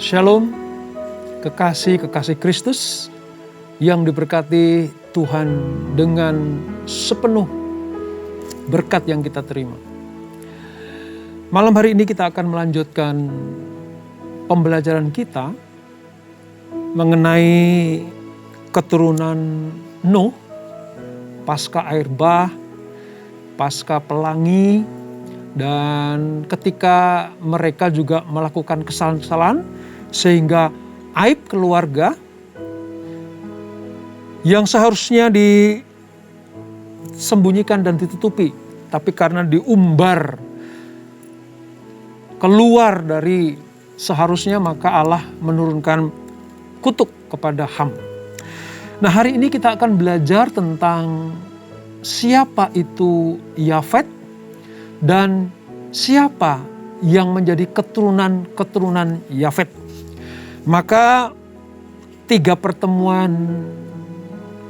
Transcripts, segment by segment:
Shalom, kekasih-kekasih Kristus yang diberkati Tuhan dengan sepenuh berkat yang kita terima. Malam hari ini kita akan melanjutkan pembelajaran kita mengenai keturunan Nuh, pasca air bah, pasca pelangi, dan ketika mereka juga melakukan kesalahan-kesalahan sehingga aib keluarga yang seharusnya disembunyikan dan ditutupi, tapi karena diumbar keluar dari seharusnya, maka Allah menurunkan kutuk kepada Ham. Nah, hari ini kita akan belajar tentang siapa itu Yafet dan siapa yang menjadi keturunan Yafet. Maka 3 pertemuan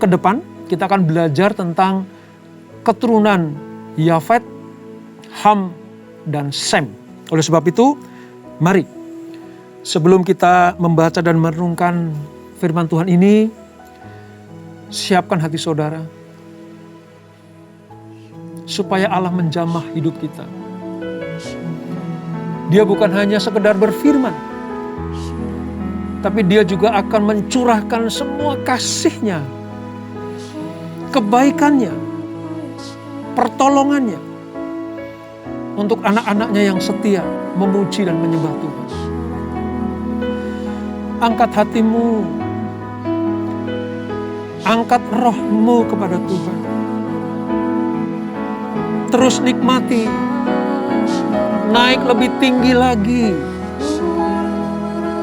ke depan kita akan belajar tentang keturunan Yafet, Ham, dan Sem. Oleh sebab itu, mari sebelum kita membaca dan merenungkan firman Tuhan ini, siapkan hati saudara supaya Allah menjamah hidup kita. Dia bukan hanya sekedar berfirman, tapi dia juga akan mencurahkan semua kasih-Nya, kebaikan-Nya, pertolongan-Nya untuk anak-anak-Nya yang setia memuji dan menyembah Tuhan. Angkat hatimu, angkat rohmu kepada Tuhan. Terus nikmati, naik lebih tinggi lagi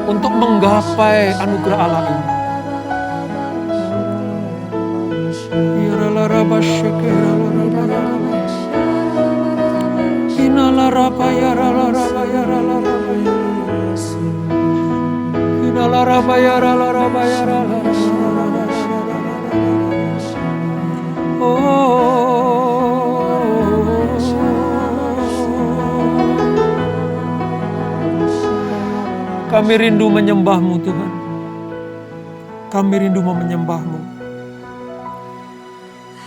untuk menggapai anugerah Allah ini. Kami rindu menyembah-Mu Tuhan. Kami rindu menyembah-Mu.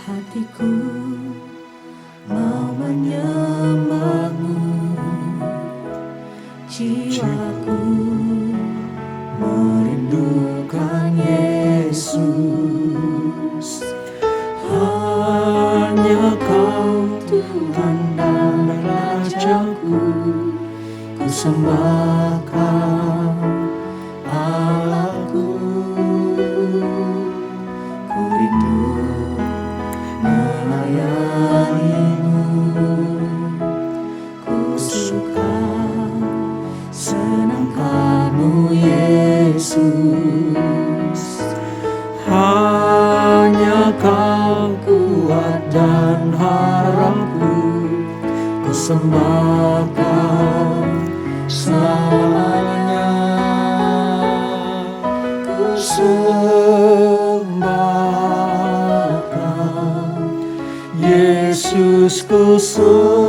Hatiku mau menyembah-Mu, jiwaku merindukan Yesus. Hanya Kau Tuhan dan Rajaku, ku sembah Kau Allahku. Ku rindu melayani-Mu, ku suka senangkan-Mu Yesus. Hanya Kau kuat dan harapku, ku sembah Kau selamanya. Ku sembah Kau Yesus, ku sembah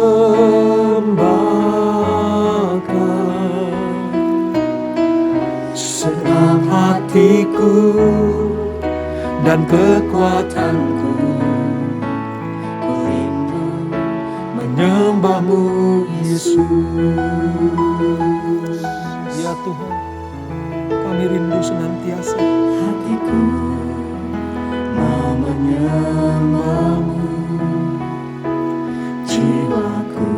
Kau. Senang hatiku dan kekuatanku, ku rindu menyembah-Mu Yesus. Ya Tuhan, kami rindu senantiasa. Hatiku mau menyembah-Mu, jiwaku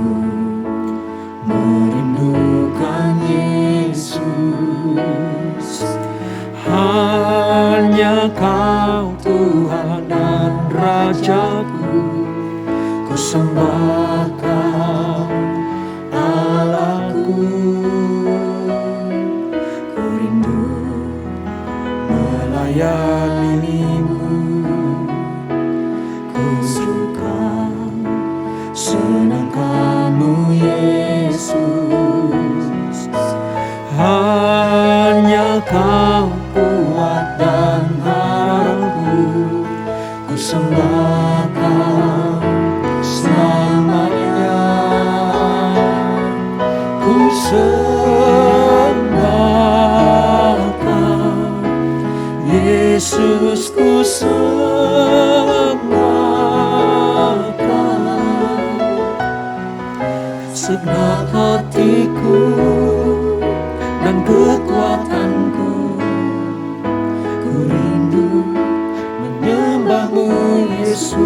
merindukan Yesus. Hanya Kau Tuhan dan Rajaku, ku sembah Kau Allahku. Ku rindu melayani-Mu, ku suka senangkan-Mu Yesus. Hanya Kau kuat dan harapku, ku sembah Kau selamanya. Ku sembah Yesus ku sembah Kau, segenap hatiku dan kekuatanku, ku rindu menyembah-Mu Yesus.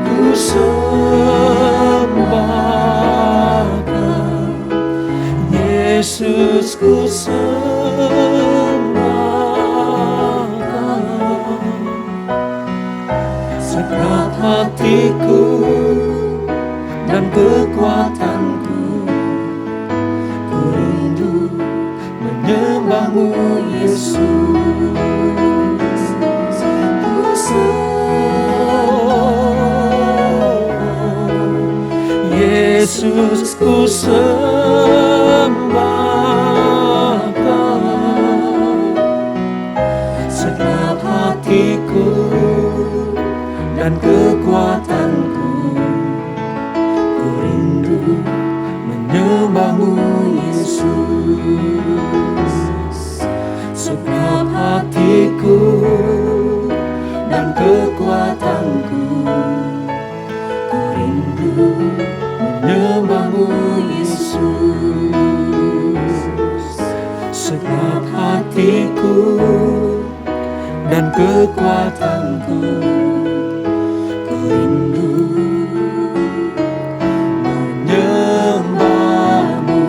Ku sembah Kau, Yesus ku sembah Kau, segenap hatiku dan kekuatanku, ku rindu menyembah-Mu Yesus. Ku sembah, Yesus ku sembah Kau, segenap hatiku dan kekuatanku, ku rindu menyembah-Mu Yesus. Segenap hatiku dan kekuatanku, ku rindu menyembah-Mu Yesus. Segenap hatiku dan kekuatanku, ku rindu menyembah-Mu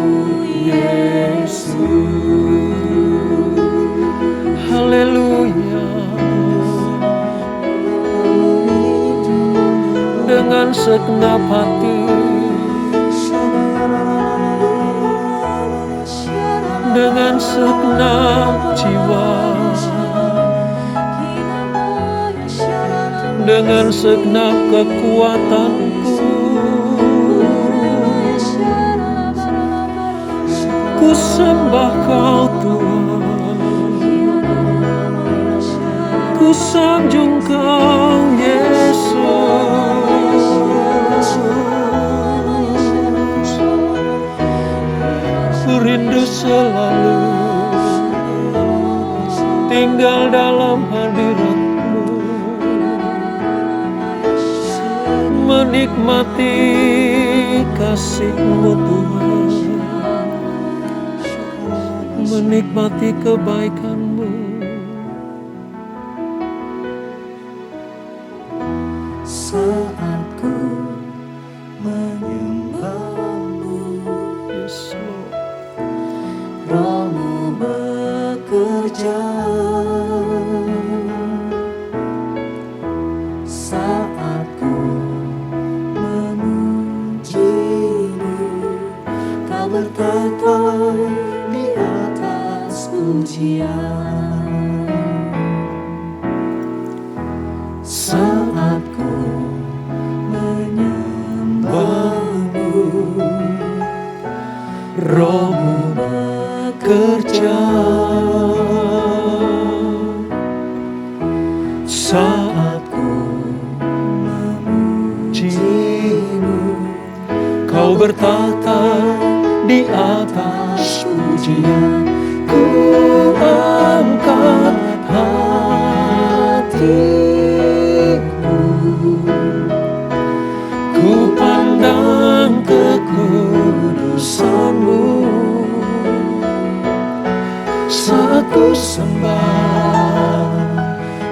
Yesus. Haleluya. Dengan segenap hati, dengan segenap jiwa, dengan segenap kekuatanku, ku sembah Kau Tuhan, ku sanjung Kau Yesus. Ku rindu selalu tinggal dalam hadirat-Mu, menikmati kasih-Mu Tuhan, menikmati kebaikan-Mu. Saat ku menyembah-Mu, Yes, Lord. Roh-Mu bekerja. Saat ku memuji-Mu, Kau bertata di atas pujian. Saat ku menyembah-Mu, Roh-Mu bekerja. Saat ku memuji-Mu, Kau bertata di atas pujian, ku angkat hatiku, ku pandang kekudusan-Mu. Saat ku sembah,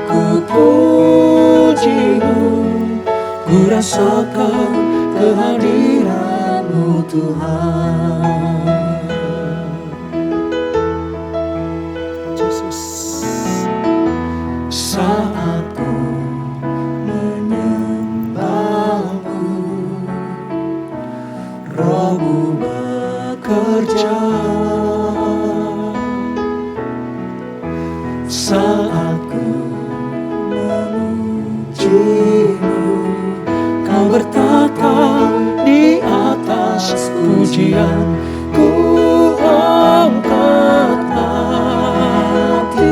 ku puji-Mu, ku rasakan kehadiran-Mu Tuhan. Yesus. saat ku menyembah-Mu, Roh-Mu bekerja. Saat ku memuji-Mu, Kau bertata di atas pujian, ku angkat hatiku,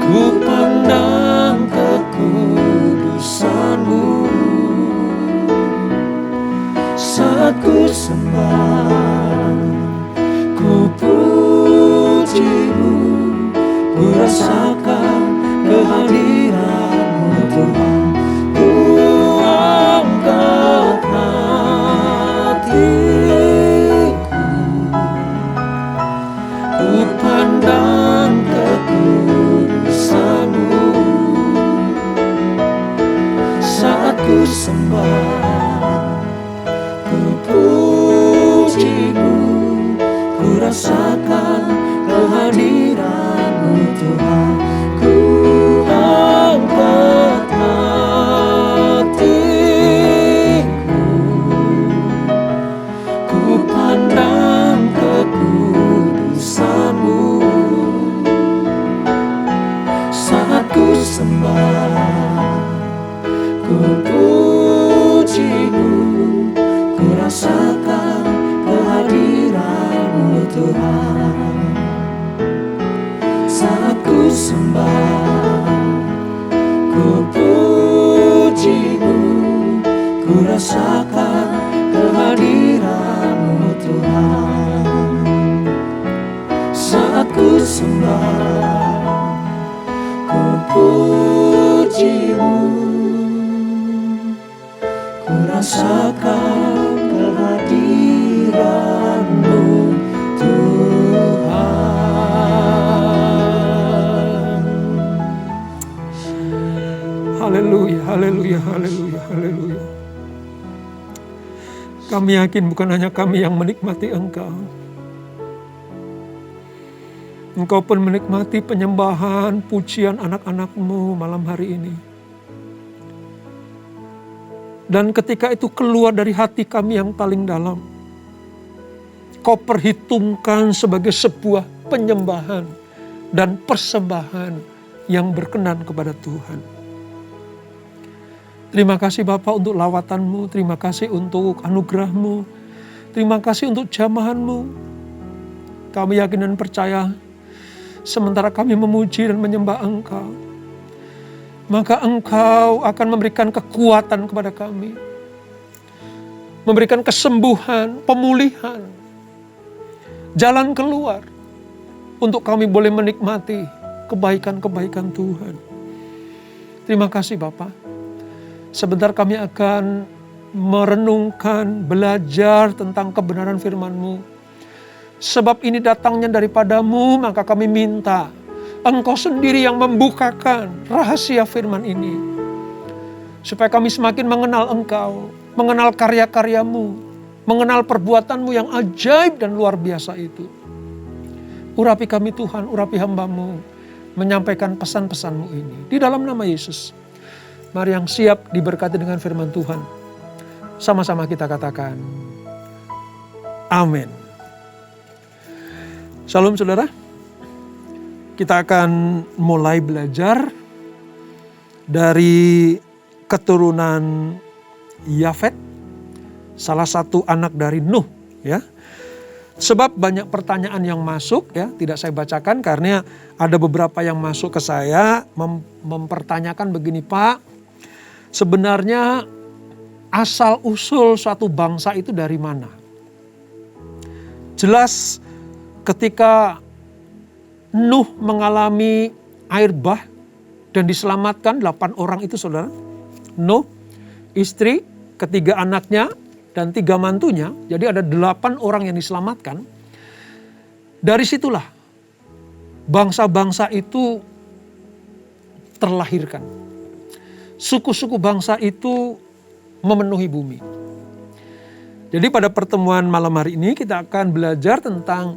ku pandang kekudusan-Mu. Saat ku sembah, ku pujimu, ku rasakan kehadiran-Mu Tuhan. Ku angkat hatiku, ku pandang kekudusan-Mu. Saat ku sembah, ku pujimu, ku rasakan kehadiran-Mu Tuhan. Ku angkat hatiku, ku pandang kekudusan-Mu. Saat ku sembah, ku pujimu, ku rasakan kehadiran-Mu Tuhan. Saat ku sembah, ku pujimu, ku rasakan kehadiran-Mu Tuhan. Saat ku sembah, ku pujimu, ku rasakan kehadiran-Mu Tuhan. Haleluya, haleluya, haleluya, haleluya. Kami yakin bukan hanya kami yang menikmati Engkau. Engkau pun menikmati penyembahan, pujian anak-anak-Mu malam hari ini. Dan ketika itu keluar dari hati kami yang paling dalam, Kau perhitungkan sebagai sebuah penyembahan dan persembahan yang berkenan kepada Tuhan. Terima kasih Bapa untuk lawatan-Mu, terima kasih untuk anugerah-Mu, terima kasih untuk jamahan-Mu. Kami yakin dan percaya, sementara kami memuji dan menyembah Engkau, maka Engkau akan memberikan kekuatan kepada kami, memberikan kesembuhan, pemulihan, jalan keluar, untuk kami boleh menikmati kebaikan-kebaikan Tuhan. Terima kasih Bapa. Sebentar kami akan merenungkan, belajar tentang kebenaran firman-Mu. Sebab ini datangnya daripada-Mu, maka kami minta Engkau sendiri yang membukakan rahasia firman ini. Supaya kami semakin mengenal Engkau, mengenal karya-karya-Mu, mengenal perbuatan-Mu yang ajaib dan luar biasa itu. Urapi kami Tuhan, urapi hamba-Mu, menyampaikan pesan-pesan-Mu ini. Di dalam nama Yesus, mari yang siap diberkati dengan firman Tuhan. Sama-sama kita katakan, amin. Shalom saudara, kita akan mulai belajar dari keturunan Yafet, salah satu anak dari Nuh, ya. Sebab banyak pertanyaan yang masuk, ya, tidak saya bacakan karena ada beberapa yang masuk ke saya mempertanyakan begini, Pak, sebenarnya asal usul suatu bangsa itu dari mana? Jelas ketika Nuh mengalami air bah dan diselamatkan 8 orang itu saudara. Nuh, istri, ketiga anaknya, dan 3 mantunya. Jadi ada 8 orang yang diselamatkan. Dari situlah bangsa-bangsa itu terlahirkan. Suku-suku bangsa itu memenuhi bumi. Jadi pada pertemuan malam hari ini kita akan belajar tentang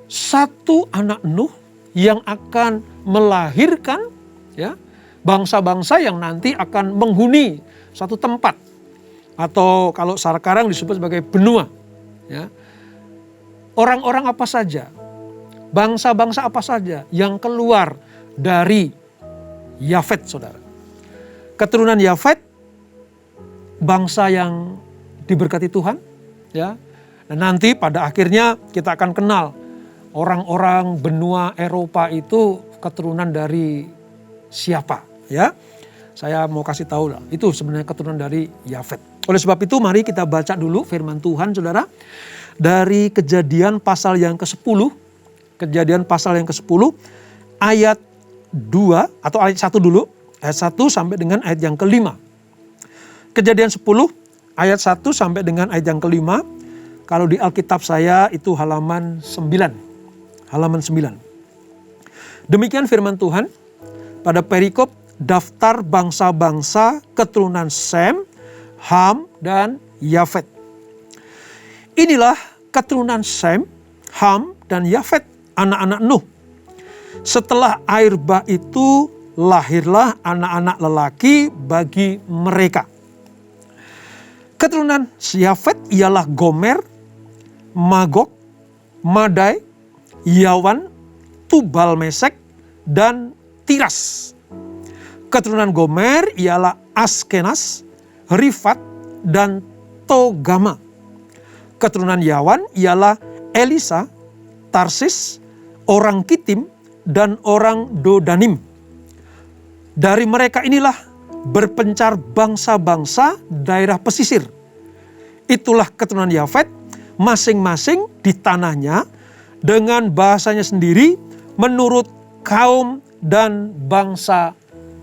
satu anak Nuh yang akan melahirkan, ya, bangsa-bangsa yang nanti akan menghuni satu tempat, atau kalau sekarang disebut sebagai benua, ya. Orang-orang apa saja, bangsa-bangsa apa saja yang keluar dari Yafet, saudara. Keturunan Yafet, bangsa yang diberkati Tuhan, ya. Dan nanti pada akhirnya kita akan kenal orang-orang benua Eropa itu keturunan dari siapa, ya. Saya mau kasih tahu lah, itu sebenarnya keturunan dari Yafet. Oleh sebab itu mari kita baca dulu firman Tuhan saudara. Dari Kejadian pasal yang ke-10 Kejadian pasal yang ke-10 ayat 2 atau ayat 1 dulu. Ayat 1 sampai dengan ayat yang ke-5. Kejadian 10 ayat 1 sampai dengan ayat yang ke-5. Kalau di Alkitab saya itu halaman 9. Halaman 9. Demikian firman Tuhan pada perikop daftar bangsa-bangsa keturunan Sem, Ham, dan Yafet. Inilah keturunan Sem, Ham, dan Yafet, anak-anak Nuh. Setelah air bah itu, lahirlah anak-anak lelaki bagi mereka. Keturunan Yafet ialah Gomer, Magog, Madai, Yawan, Tubal Mesek, dan Tiras. Keturunan Gomer ialah Askenas, Rifat, dan Togama. Keturunan Yawan ialah Elisa, Tarsis, orang Kitim, dan orang Dodanim. Dari mereka inilah berpencar bangsa-bangsa daerah pesisir. Itulah keturunan Yafet, masing-masing di tanahnya dengan bahasanya sendiri menurut kaum dan bangsa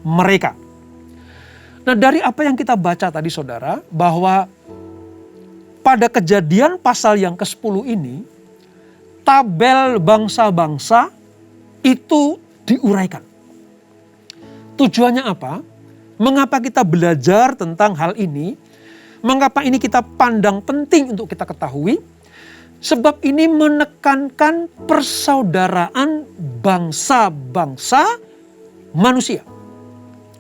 mereka. Nah, dari apa yang kita baca tadi saudara, bahwa pada Kejadian pasal yang ke-10 ini, tabel bangsa-bangsa itu diuraikan. Tujuannya apa? Mengapa kita belajar tentang hal ini? Mengapa ini kita pandang penting untuk kita ketahui? Sebab ini menekankan persaudaraan bangsa-bangsa manusia.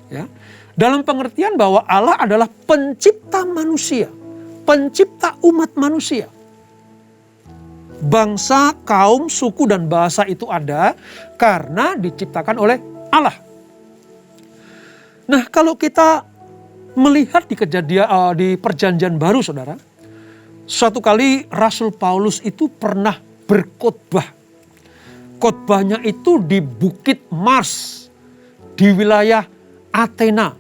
Ya. Dalam pengertian bahwa Allah adalah pencipta manusia, pencipta umat manusia. Bangsa, kaum, suku, dan bahasa itu ada karena diciptakan oleh Allah. Nah, kalau kita melihat di perjanjian baru saudara, suatu kali Rasul Paulus itu pernah berkhotbah. Khotbahnya itu di Bukit Mars, di wilayah Athena,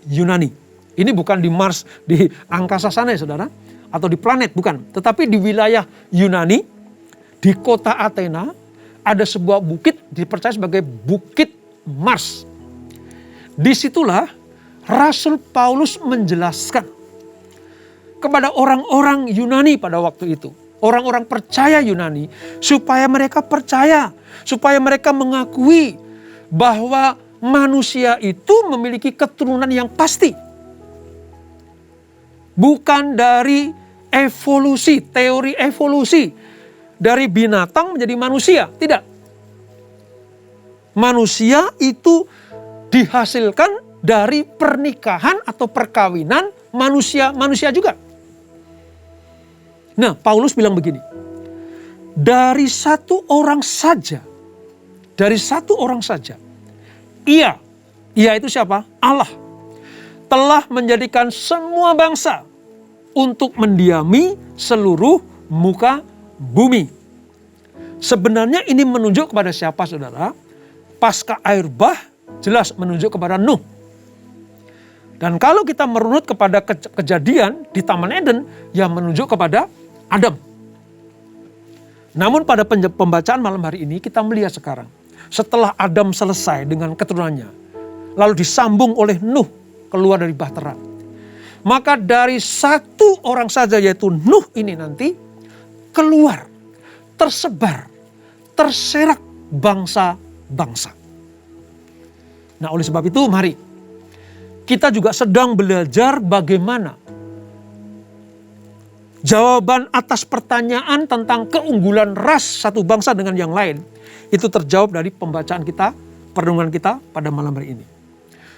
Yunani. Ini bukan di Mars, di angkasa sana ya saudara, atau di planet, bukan. Tetapi di wilayah Yunani, di kota Athena, ada sebuah bukit dipercaya sebagai Bukit Mars. Disitulah Rasul Paulus menjelaskan kepada orang-orang Yunani pada waktu itu, orang-orang percaya Yunani, supaya mereka percaya, supaya mereka mengakui bahwa manusia itu memiliki keturunan yang pasti. Bukan dari evolusi, teori evolusi, dari binatang menjadi manusia, tidak. Manusia itu dihasilkan dari pernikahan atau perkawinan manusia juga. Nah, Paulus bilang begini, dari satu orang saja, ia itu siapa? Allah telah menjadikan semua bangsa untuk mendiami seluruh muka bumi. Sebenarnya ini menunjuk kepada siapa saudara? Pasca air bah jelas menunjuk kepada Nuh. Dan kalau kita merunut kepada kejadian di Taman Eden, yang menunjuk kepada Adam. Namun pada pembacaan malam hari ini kita melihat sekarang, setelah Adam selesai dengan keturunannya, lalu disambung oleh Nuh keluar dari bahtera. Maka dari satu orang saja yaitu Nuh ini nanti keluar, tersebar, terserak bangsa-bangsa. Nah, oleh sebab itu mari kita juga sedang belajar bagaimana jawaban atas pertanyaan tentang keunggulan ras satu bangsa dengan yang lain. Itu terjawab dari pembacaan kita, perenungan kita pada malam hari ini.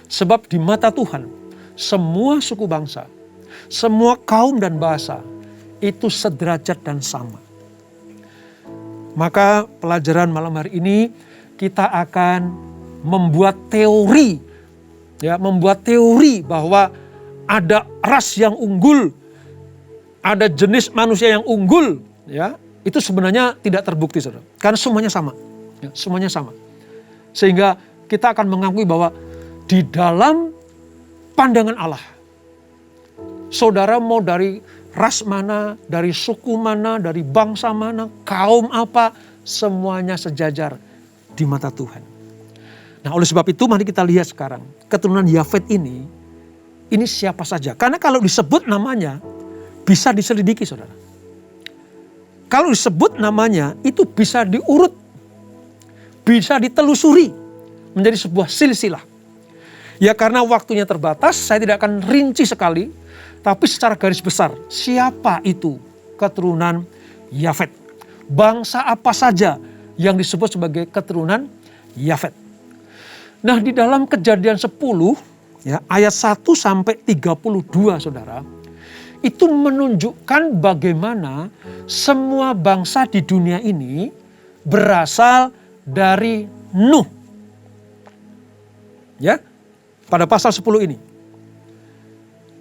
Sebab di mata Tuhan, semua suku bangsa, semua kaum dan bahasa, itu sederajat dan sama. Maka pelajaran malam hari ini kita akan membuat teori, bahwa ada ras yang unggul, ada jenis manusia yang unggul, ya, itu sebenarnya tidak terbukti, saudara. Karena semuanya sama, ya, semuanya sama. Sehingga kita akan mengakui bahwa di dalam pandangan Allah, saudara mau dari ras mana, dari suku mana, dari bangsa mana, kaum apa, semuanya sejajar di mata Tuhan. Nah, oleh sebab itu mari kita lihat sekarang keturunan Yafet ini siapa saja. Karena kalau disebut namanya bisa diselidiki, saudara. Kalau disebut namanya itu bisa diurut, bisa ditelusuri menjadi sebuah silsilah. Ya karena waktunya terbatas, saya tidak akan rinci sekali, tapi secara garis besar siapa itu keturunan Yafet. Bangsa apa saja yang disebut sebagai keturunan Yafet. Nah, di dalam Kejadian 10 ya, ayat 1 sampai 32, saudara, itu menunjukkan bagaimana semua bangsa di dunia ini berasal dari Nuh. Ya, pada pasal 10 ini.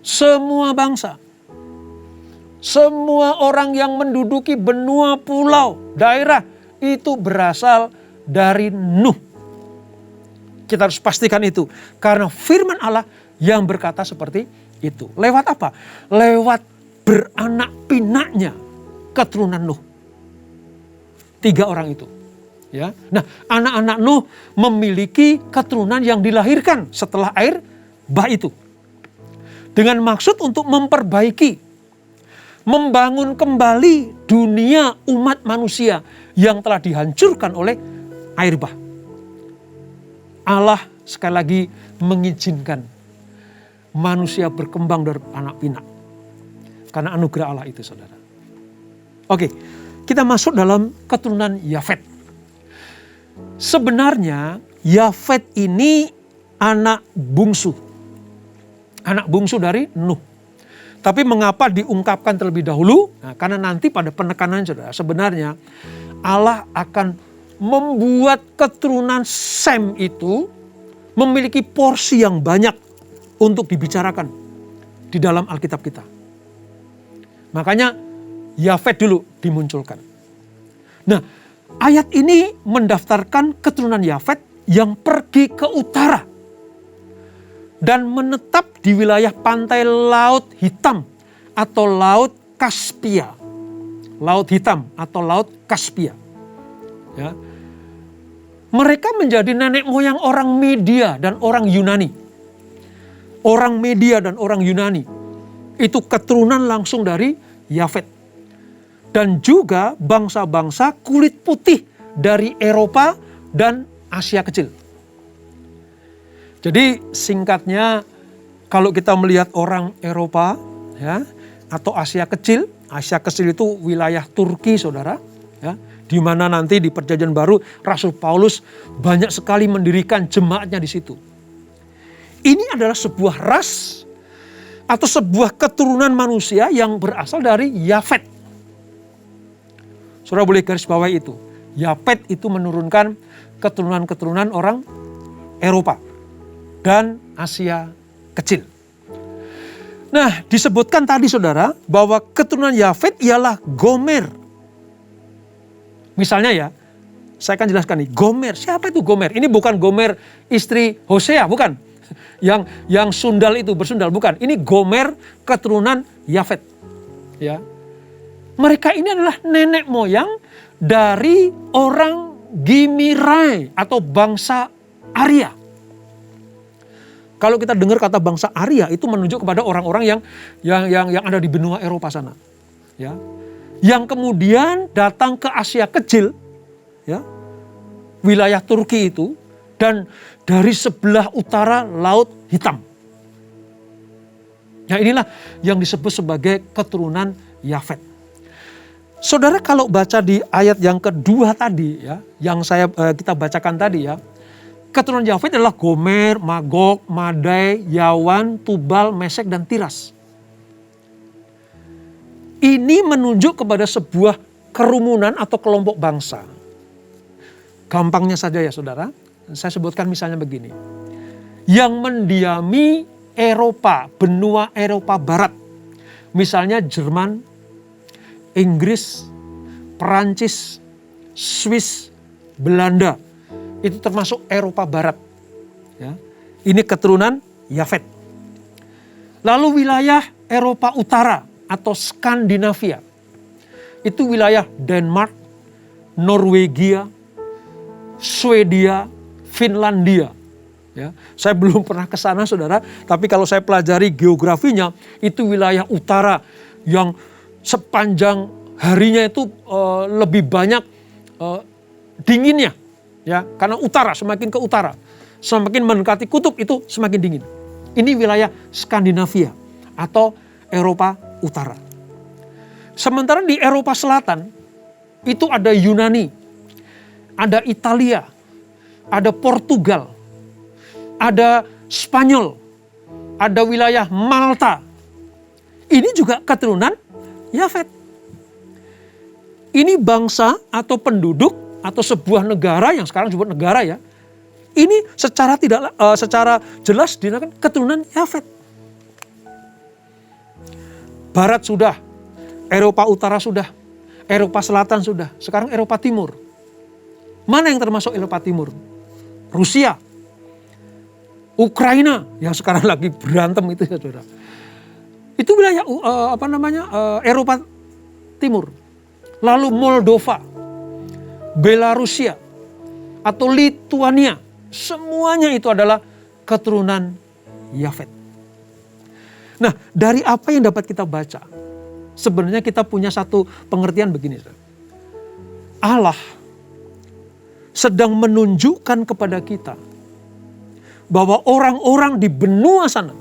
Semua bangsa, semua orang yang menduduki benua, pulau, daerah itu berasal dari Nuh. Kita harus pastikan itu. Karena firman Allah yang berkata seperti itu. Lewat apa? Lewat beranak pinaknya keturunan Nuh. 3 orang itu. Ya. Nah, anak-anak Nuh memiliki keturunan yang dilahirkan setelah air bah itu. Dengan maksud untuk memperbaiki, membangun kembali dunia umat manusia yang telah dihancurkan oleh air bah. Allah sekali lagi mengizinkan manusia berkembang dari anak pinak. Karena anugerah Allah itu, saudara. Oke, kita masuk dalam keturunan Yafet. Sebenarnya Yafet ini anak bungsu. Anak bungsu dari Nuh. Tapi mengapa diungkapkan terlebih dahulu? Nah, karena nanti pada penekanan, saudara, sebenarnya Allah akan membuat keturunan Sem itu memiliki porsi yang banyak untuk dibicarakan di dalam Alkitab kita. Makanya Yafet dulu dimunculkan. Nah, ayat ini mendaftarkan keturunan Yafet yang pergi ke utara dan menetap di wilayah pantai Laut Hitam atau Laut Kaspia. Laut Hitam atau Laut Kaspia. Ya. Mereka menjadi nenek moyang orang Media dan orang Yunani. Orang Media dan orang Yunani itu keturunan langsung dari Yafet. Dan juga bangsa-bangsa kulit putih dari Eropa dan Asia Kecil. Jadi singkatnya, kalau kita melihat orang Eropa ya, atau Asia Kecil itu wilayah Turki, saudara, ya, di mana nanti di Perjanjian Baru Rasul Paulus banyak sekali mendirikan jemaatnya di situ. Ini adalah sebuah ras atau sebuah keturunan manusia yang berasal dari Yafet. Saudara boleh garis bawahi itu. Yafet itu menurunkan keturunan-keturunan orang Eropa dan Asia Kecil. Nah, disebutkan tadi, saudara, bahwa keturunan Yafet ialah Gomer. Misalnya ya, saya akan jelaskan nih, Gomer. Siapa itu Gomer? Ini bukan Gomer istri Hosea, bukan. Yang sundal itu, bersundal, bukan. Ini Gomer keturunan Yafet. Ya. Mereka ini adalah nenek moyang dari orang Gimirai atau bangsa Arya. Kalau kita dengar kata bangsa Arya itu menunjuk kepada orang-orang yang ada di benua Eropa sana, ya, yang kemudian datang ke Asia Kecil, ya, wilayah Turki itu, dan dari sebelah utara Laut Hitam. Nah, inilah yang disebut sebagai keturunan Yafet. Saudara kalau baca di ayat yang kedua tadi, ya, yang kita bacakan tadi, ya. Keturunan Yafet adalah Gomer, Magog, Madai, Yawan, Tubal, Mesek, dan Tiras. Ini menunjuk kepada sebuah kerumunan atau kelompok bangsa. Gampangnya saja ya, saudara. Saya sebutkan misalnya begini. Yang mendiami Eropa, benua Eropa Barat. Misalnya Jerman, Inggris, Perancis, Swiss, Belanda. Itu termasuk Eropa Barat. Ya. Ini keturunan Yafet. Lalu wilayah Eropa Utara atau Skandinavia. Itu wilayah Denmark, Norwegia, Swedia, Finlandia. Ya, saya belum pernah ke sana saudara, tapi kalau saya pelajari geografinya, itu wilayah utara yang sepanjang harinya itu lebih banyak dinginnya. Ya, karena utara, semakin ke utara, semakin mendekati kutub itu semakin dingin. Ini wilayah Skandinavia atau Eropa Utara. Sementara di Eropa Selatan, itu ada Yunani, ada Italia, ada Portugal, ada Spanyol, ada wilayah Malta. Ini juga keturunan Yafet. Ini bangsa atau penduduk atau sebuah negara yang sekarang disebut negara ya. Ini secara jelas dinamakan keturunan Yafet. Barat sudah, Eropa Utara sudah, Eropa Selatan sudah, sekarang Eropa Timur. Mana yang termasuk Eropa Timur? Rusia, Ukraina yang sekarang lagi berantem itu ya saudara. Itu wilayah Eropa Timur. Lalu Moldova, Belarusia atau Lituania, semuanya itu adalah keturunan Yafet. Nah, dari apa yang dapat kita baca? Sebenarnya kita punya satu pengertian begini. Allah sedang menunjukkan kepada kita bahwa orang-orang di benua sana,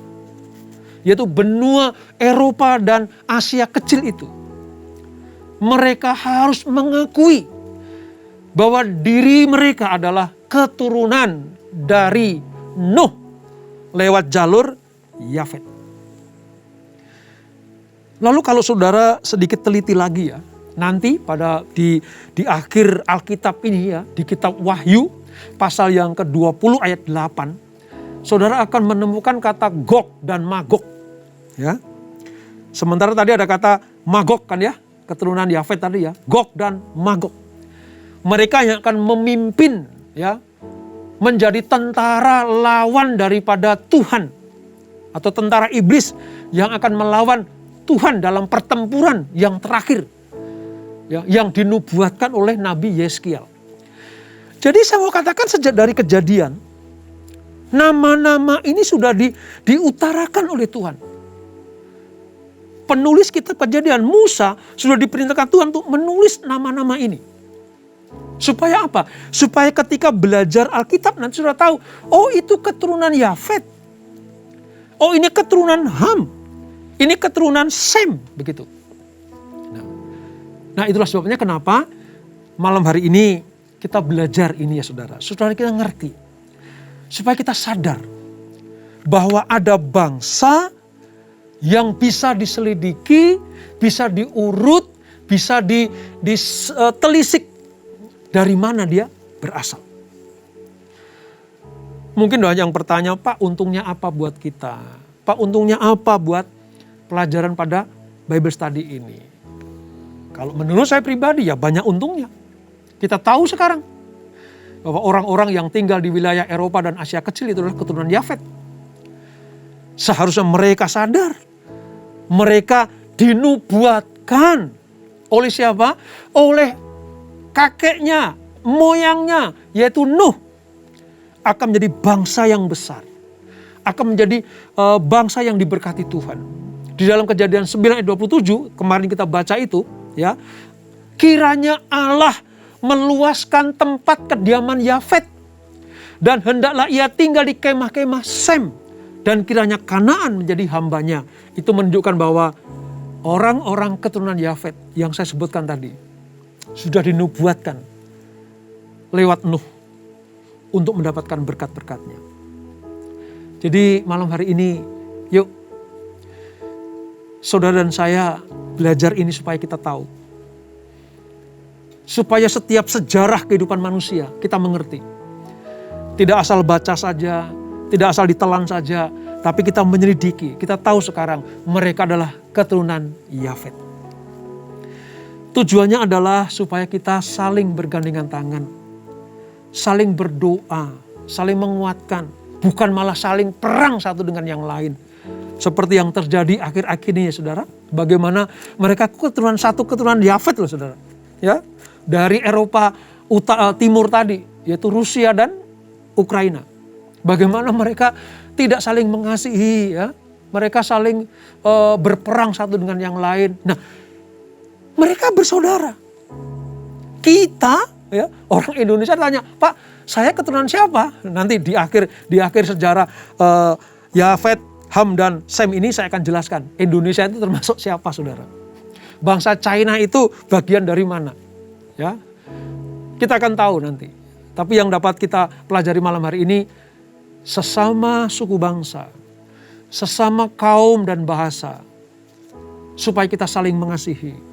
yaitu benua Eropa dan Asia kecil itu, mereka harus mengakui bahwa diri mereka adalah keturunan dari Nuh lewat jalur Yafet. Lalu kalau saudara sedikit teliti lagi ya, nanti di akhir Alkitab ini ya, di kitab Wahyu pasal yang ke-20 ayat 8, saudara akan menemukan kata Gog dan Magog. Ya. Sementara tadi ada kata Magog kan ya, keturunan Yafet tadi ya, Gog dan Magog. Mereka yang akan memimpin ya, menjadi tentara lawan daripada Tuhan atau tentara iblis yang akan melawan Tuhan dalam pertempuran yang terakhir ya, yang dinubuatkan oleh Nabi Yeskiel. Jadi saya mau katakan sejak dari Kejadian, nama-nama ini sudah diutarakan oleh Tuhan. Penulis kitab Kejadian, Musa, sudah diperintahkan Tuhan untuk menulis nama-nama ini. Supaya apa? Supaya ketika belajar Alkitab nanti sudah tahu, oh itu keturunan Yafet. Oh ini keturunan Ham. Ini keturunan Sem, begitu. Nah itulah sebabnya kenapa malam hari ini kita belajar ini ya saudara. Saudara kita ngerti. Supaya kita sadar bahwa ada bangsa yang bisa diselidiki, bisa diurut, bisa ditelisik dari mana dia berasal. Mungkin doa yang bertanya, Pak untungnya apa buat kita? Pak untungnya apa buat pelajaran pada Bible Study ini? Kalau menurut saya pribadi ya banyak untungnya. Kita tahu sekarang bahwa orang-orang yang tinggal di wilayah Eropa dan Asia kecil itu adalah keturunan Yafet. Seharusnya mereka sadar. Mereka dinubuatkan oleh siapa? Oleh kakeknya, moyangnya, yaitu Nuh. Akan menjadi bangsa yang besar. Akan menjadi bangsa yang diberkati Tuhan. Di dalam Kejadian 9 ayat 27, kemarin kita baca itu, ya, kiranya Allah meluaskan tempat kediaman Yafet dan hendaklah ia tinggal di kemah-kemah Sem dan kiranya Kanaan menjadi hambanya. Itu menunjukkan bahwa orang-orang keturunan Yafet yang saya sebutkan tadi sudah dinubuatkan lewat Nuh untuk mendapatkan berkat-berkatnya. Jadi malam hari ini yuk saudara dan saya belajar ini supaya kita tahu. Supaya setiap sejarah kehidupan manusia kita mengerti. Tidak asal baca saja, tidak asal ditelan saja, tapi kita menyelidiki. Kita tahu sekarang mereka adalah keturunan Yafet. Tujuannya adalah supaya kita saling bergandengan tangan, saling berdoa, saling menguatkan, bukan malah saling perang satu dengan yang lain. Seperti yang terjadi akhir-akhir ini ya saudara. Bagaimana mereka keturunan Yafet loh saudara. Ya, dari Eropa Timur tadi, yaitu Rusia dan Ukraina. Bagaimana mereka tidak saling mengasihi, ya. Mereka saling berperang satu dengan yang lain. Nah, mereka bersaudara. Kita, ya, orang Indonesia tanya, Pak, saya keturunan siapa? Nanti di akhir sejarah Yafet, Ham, dan Sem ini saya akan jelaskan. Indonesia itu termasuk siapa, saudara? Bangsa China itu bagian dari mana? Ya, kita akan tahu nanti. Tapi yang dapat kita pelajari malam hari ini, sesama suku bangsa, sesama kaum dan bahasa, supaya kita saling mengasihi.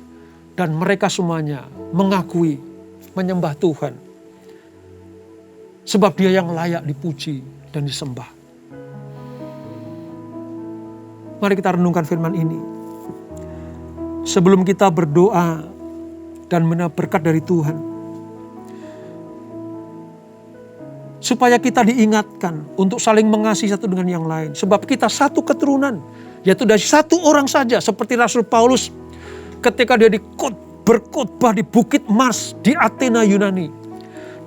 Dan mereka semuanya mengakui, menyembah Tuhan. Sebab Dia yang layak dipuji dan disembah. Mari kita renungkan firman ini. Sebelum kita berdoa dan menerima berkat dari Tuhan. Supaya kita diingatkan untuk saling mengasihi satu dengan yang lain. Sebab kita satu keturunan, yaitu dari satu orang saja. Seperti Rasul Paulus ketika dia berkhotbah di Bukit Mars di Athena, Yunani.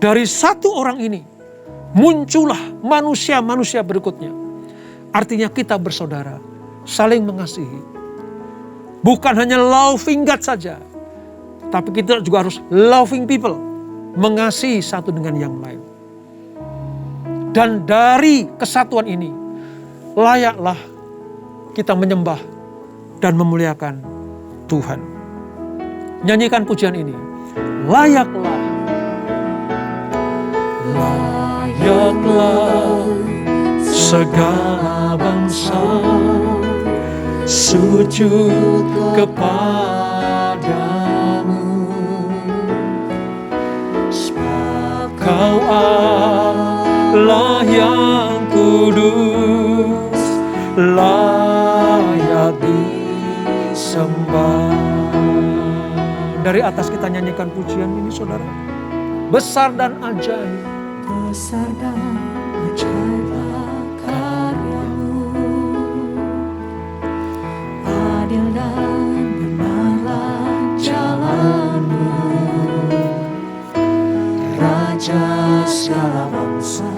Dari satu orang ini muncullah manusia-manusia berikutnya. Artinya kita bersaudara, saling mengasihi. Bukan hanya loving God saja, tapi kita juga harus loving people, mengasihi satu dengan yang lain. Dan dari kesatuan ini, layaklah kita menyembah dan memuliakan Tuhan. Nyanyikan pujian ini. Layaklah. Layaklah segala bangsa sujud kepadamu. Sebab Kau Allah yang kudus, layak disembah. Dari atas kita nyanyikan pujian ini, saudara. Besar dan ajaib. Besar dan ajaiblah karyamu, adil dan benarlah jalanmu. Raja segala bangsa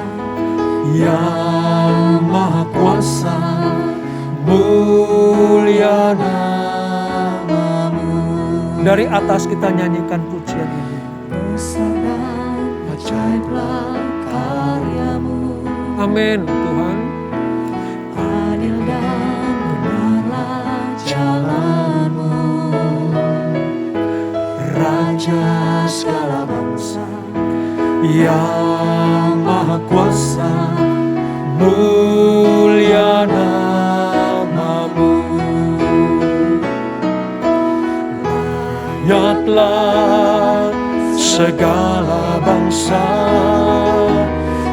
yang maha kuasa, mulia namamu. Dari atas kita nyanyikan pujian ini. Besar dan ajaiblah karyamu. Amin, Tuhan. Adil dan benarlah jalanmu. Raja segala bangsa yang maha kuasa, mulia namamu. Layaklah segala bangsa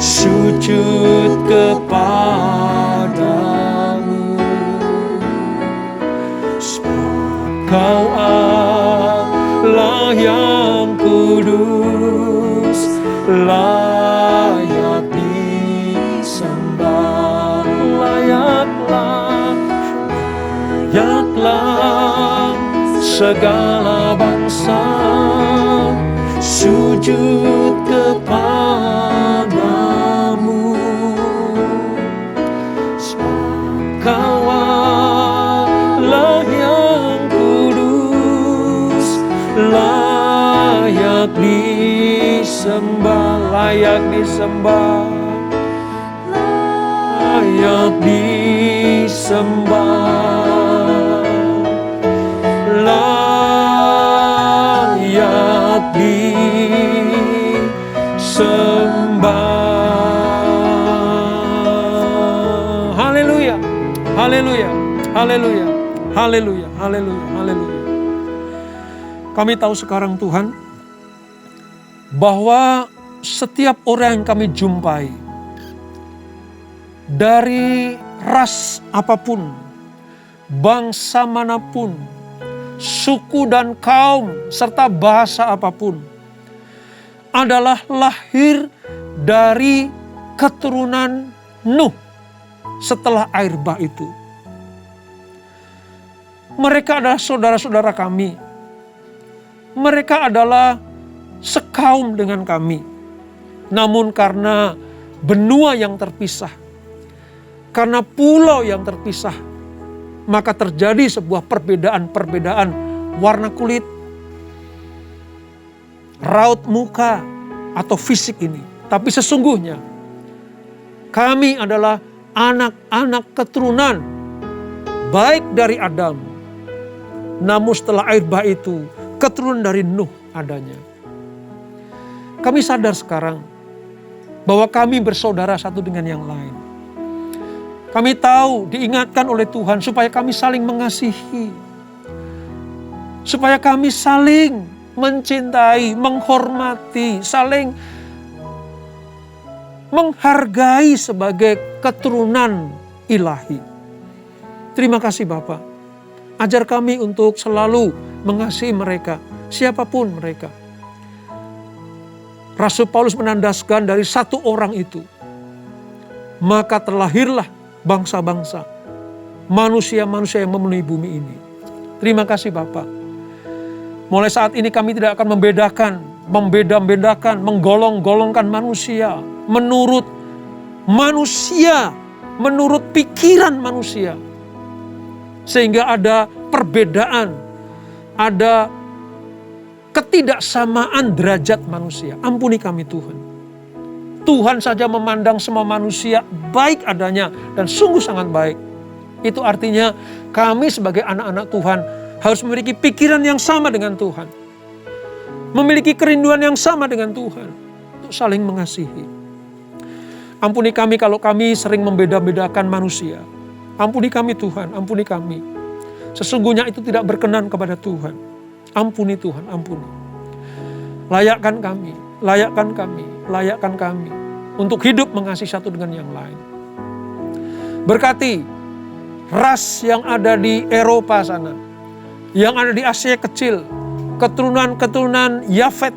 sujud kepadamu. Sebab Kau Allah yang kudus, layak disembah. Layaklah segala bangsa sujud kepadamu. Sebab Kau Allah yang kudus, layak disembah, layak disembah, layak disembah, layak disembah. Haleluya, haleluya, haleluya, haleluya, haleluya, haleluya. Kami tahu sekarang Tuhan, bahwa setiap orang yang kami jumpai, dari ras apapun, bangsa manapun, suku dan kaum, serta bahasa apapun, adalah lahir dari keturunan Nuh setelah air bah itu. Mereka adalah saudara-saudara kami. Mereka adalah sekaum dengan kami. Namun karena benua yang terpisah, karena pulau yang terpisah, maka terjadi sebuah perbedaan warna kulit, raut muka, atau fisik ini. Tapi sesungguhnya kami adalah anak-anak keturunan baik dari Adam, namun setelah air bah itu keturunan dari Nuh adanya. Kami sadar sekarang bahwa kami bersaudara satu dengan yang lain. Kami tahu diingatkan oleh Tuhan supaya kami saling mengasihi, supaya kami saling mencintai, menghormati, saling menghargai sebagai keturunan ilahi. Terima kasih Bapa. Ajar kami untuk selalu mengasihi mereka, siapapun mereka. Rasul Paulus menandaskan dari satu orang itu, maka terlahirlah bangsa-bangsa, manusia-manusia yang memenuhi bumi ini. Terima kasih Bapa. Mulai saat ini kami tidak akan membeda-bedakan, menggolong-golongkan manusia menurut pikiran manusia. Sehingga ada perbedaan, ada ketidaksamaan derajat manusia. Ampuni kami Tuhan. Tuhan saja memandang semua manusia baik adanya dan sungguh sangat baik. Itu artinya kami sebagai anak-anak Tuhan harus memiliki pikiran yang sama dengan Tuhan. Memiliki kerinduan yang sama dengan Tuhan. Untuk saling mengasihi. Ampuni kami kalau kami sering membeda-bedakan manusia. Ampuni kami Tuhan, ampuni kami. Sesungguhnya itu tidak berkenan kepada Tuhan. Ampuni Tuhan, ampuni. Layakkan kami untuk hidup mengasihi satu dengan yang lain. Berkati ras yang ada di Eropa sana, yang ada di Asia Kecil, keturunan-keturunan Yafet,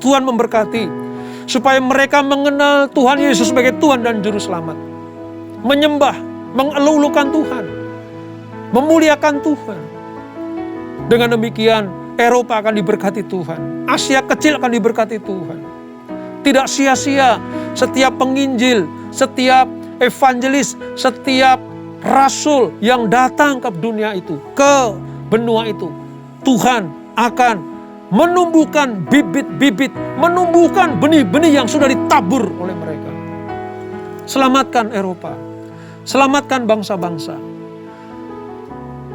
Tuhan memberkati. Supaya mereka mengenal Tuhan Yesus sebagai Tuhan dan Juru Selamat. Menyembah, mengelulukan Tuhan, memuliakan Tuhan. Dengan demikian, Eropa akan diberkati Tuhan. Asia Kecil akan diberkati Tuhan. Tidak sia-sia setiap penginjil, setiap evangelis, setiap rasul yang datang ke dunia itu, ke benua itu. Tuhan akan menumbuhkan bibit-bibit, menumbuhkan benih-benih yang sudah ditabur oleh mereka. Selamatkan Eropa, selamatkan bangsa-bangsa.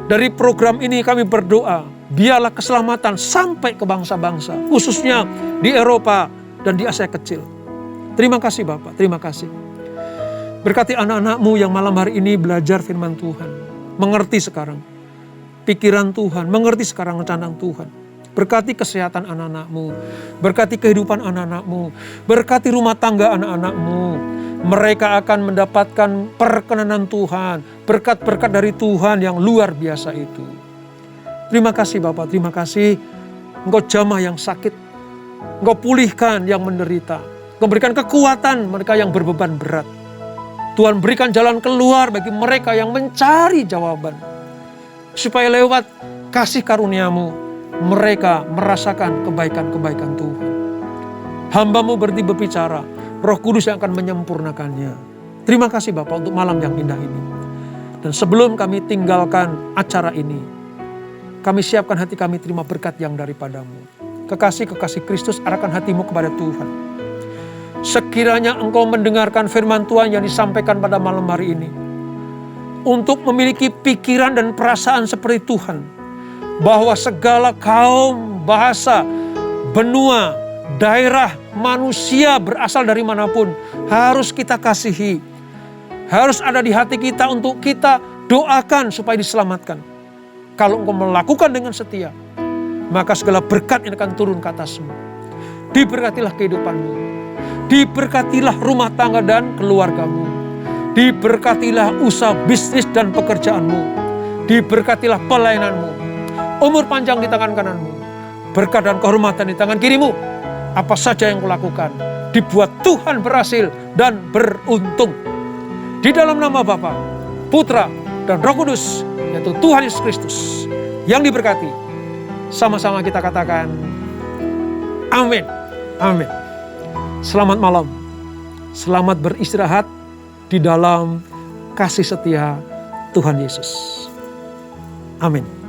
Dari program ini kami berdoa, biarlah keselamatan sampai ke bangsa-bangsa, khususnya di Eropa dan di Asia Kecil. Terima kasih Bapak, terima kasih. Berkati anak-anak-Mu yang malam hari ini belajar firman Tuhan. Mengerti sekarang pikiran Tuhan, mengerti sekarang rencana Tuhan. Berkati kesehatan anak-anak-Mu, berkati kehidupan anak-anak-Mu, berkati rumah tangga anak-anak-Mu. Mereka akan mendapatkan perkenanan Tuhan, berkat-berkat dari Tuhan yang luar biasa itu. Terima kasih Bapak, terima kasih. Engkau jamah yang sakit, Engkau pulihkan yang menderita, Engkau berikan kekuatan mereka yang berbeban berat. Tuhan berikan jalan keluar bagi mereka yang mencari jawaban. Supaya lewat kasih karunia-Mu, mereka merasakan kebaikan-kebaikan Tuhan. Hamba-Mu berhenti berbicara, Roh Kudus yang akan menyempurnakannya. Terima kasih Bapak untuk malam yang indah ini. Dan sebelum kami tinggalkan acara ini, kami siapkan hati kami terima berkat yang daripada-Mu. Kekasih-kekasih Kristus, arahkan hatimu kepada Tuhan. Sekiranya engkau mendengarkan firman Tuhan yang disampaikan pada malam hari ini, untuk memiliki pikiran dan perasaan seperti Tuhan, bahwa segala kaum, bahasa, benua, daerah, manusia berasal dari manapun harus kita kasihi, harus ada di hati kita untuk kita doakan supaya diselamatkan. Kalau engkau melakukan dengan setia, maka segala berkat yang akan turun ke atasmu. Diberkatilah kehidupanmu, diberkatilah rumah tangga dan keluargamu, diberkatilah usaha bisnis dan pekerjaanmu, diberkatilah pelayananmu, umur panjang di tangan kananmu, berkat dan kehormatan di tangan kirimu. Apa saja yang kau lakukan, dibuat Tuhan berhasil dan beruntung. Di dalam nama Bapa, Putra, dan Roh Kudus, yaitu Tuhan Yesus Kristus, yang diberkati. Sama-sama kita katakan, amin. Amin. Selamat malam. Selamat beristirahat di dalam kasih setia Tuhan Yesus. Amin.